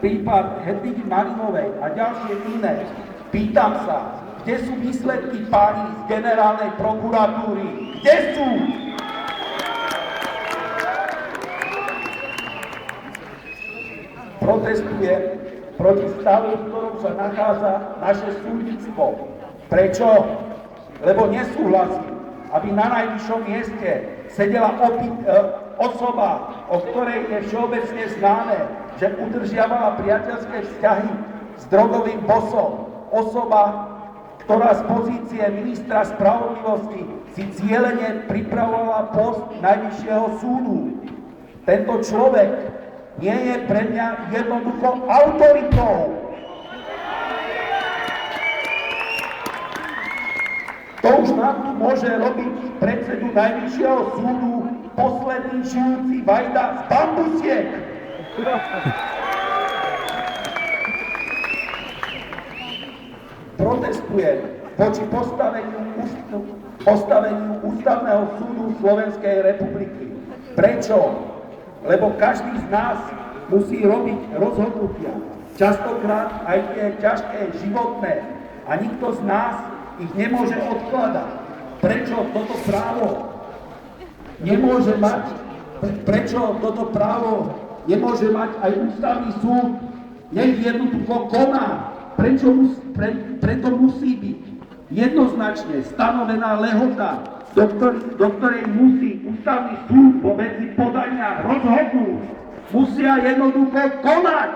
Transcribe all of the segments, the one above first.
prípad Hedvigy Marinovej a ďalšie iné. Pýtam sa, kde sú výsledky páni z generálnej prokuratúry? Kde sú? Protestujem proti stavu, v ktorom sa nachádza naše súdnictvo. Prečo? Lebo nesúhlasím, aby na najvyššom mieste sedela osoba, o ktorej je všeobecne známe, že udržiavala priateľské vzťahy s drogovým bosom. Osoba, ktorá z pozície ministra spravodlivosti si cielene pripravovala post Najvyššieho súdu. Tento človek nie je pre mňa jednoducho autoritou. To už nám tu môže robiť predsedu Najvyššieho súdu posledný žijúci vajda z bambusiek. Protestujem voči postaveniu Ústavného súdu Slovenskej republiky. Prečo? Lebo každý z nás musí robiť rozhodnutia, častokrát aj tie ťažké životné, a nikto z nás ich nemôže odkladať. Prečo toto právo nemôže mať aj Ústavný súd? Nech jednoducho koná. Preto musí byť jednoznačne stanovená lehota, do ktorej musí Ústavný súd vo veci podania rozhodnúť. Musia jednoducho konať.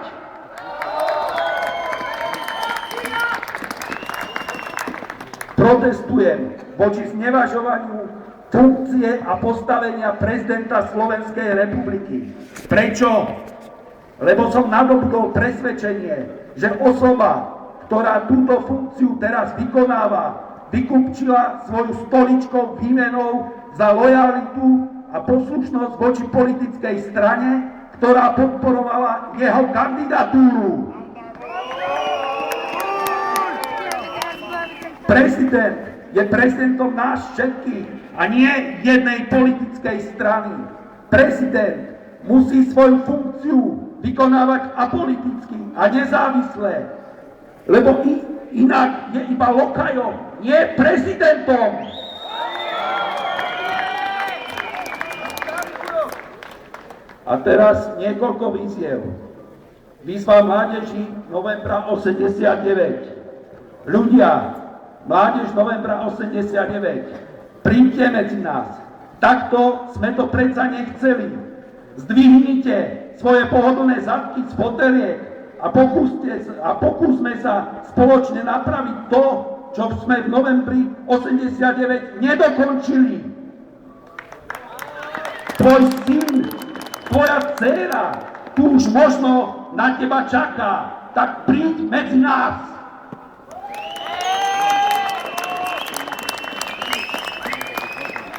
Protestujem voči znevažovaniu funkcie a postavenia prezidenta Slovenskej republiky. Prečo? Lebo som nadobudol presvedčenie, že osoba, ktorá túto funkciu teraz vykonáva, vykupčila svoju stoličkou výmenou za lojalitu a poslušnosť voči politickej strane, ktorá podporovala jeho kandidatúru. Prezident je prezidentom nás všetkých a nie jednej politickej strany. Prezident musí svoju funkciu vykonávať apoliticky a nezávisle, lebo inak je iba lokajom, nie prezidentom. A teraz niekoľko výziev. Výzva mládeži novembra 89. Ľudia, mládež novembra 89, príďte medzi nás. Takto sme to predsa nechceli. Zdvihnite svoje pohodlné zadky z foteliek a pokúsme sa spoločne napraviť to, čo sme v novembri 89 nedokončili. Tvoj syn, tvoja dcéra tu už možno na teba čaká, tak príď medzi nás.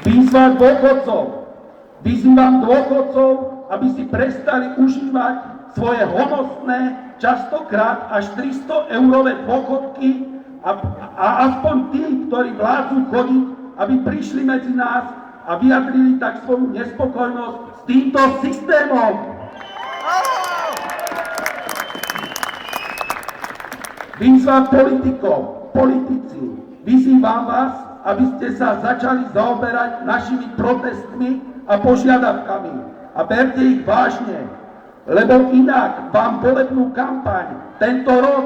Výzva dôchodcov. Vyzývam dôchodcov, aby si prestali užívať svoje honosné, častokrát až 300-eurové dôchodky a aspoň tí, ktorí vládzu chodiť, aby prišli medzi nás a vyjadrili tak svoju nespokojnosť s týmto systémom. Výzva politikov, politici, vyzývam vás, aby ste sa začali zaoberať našimi protestmi a požiadavkami a berte ich vážne, lebo inak vám volebnú kampaň tento rok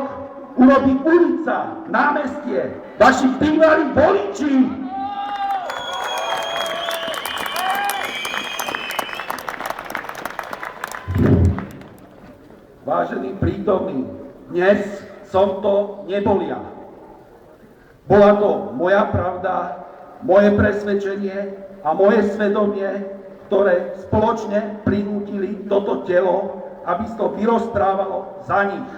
urobí ulica, námestie, vaši bývalí voliči. Vážení prítomní, dnes som to nebol ja. Bola to moja pravda, moje presvedčenie a moje svedomie, ktoré spoločne prinútili toto telo, aby to vyrozprávalo za nich.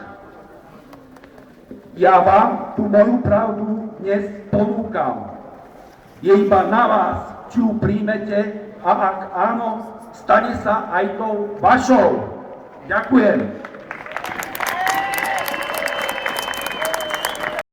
Ja vám tú moju pravdu dnes ponúkam. Je iba na vás, či ju príjmete, a ak áno, stane sa aj tou vašou. Ďakujem.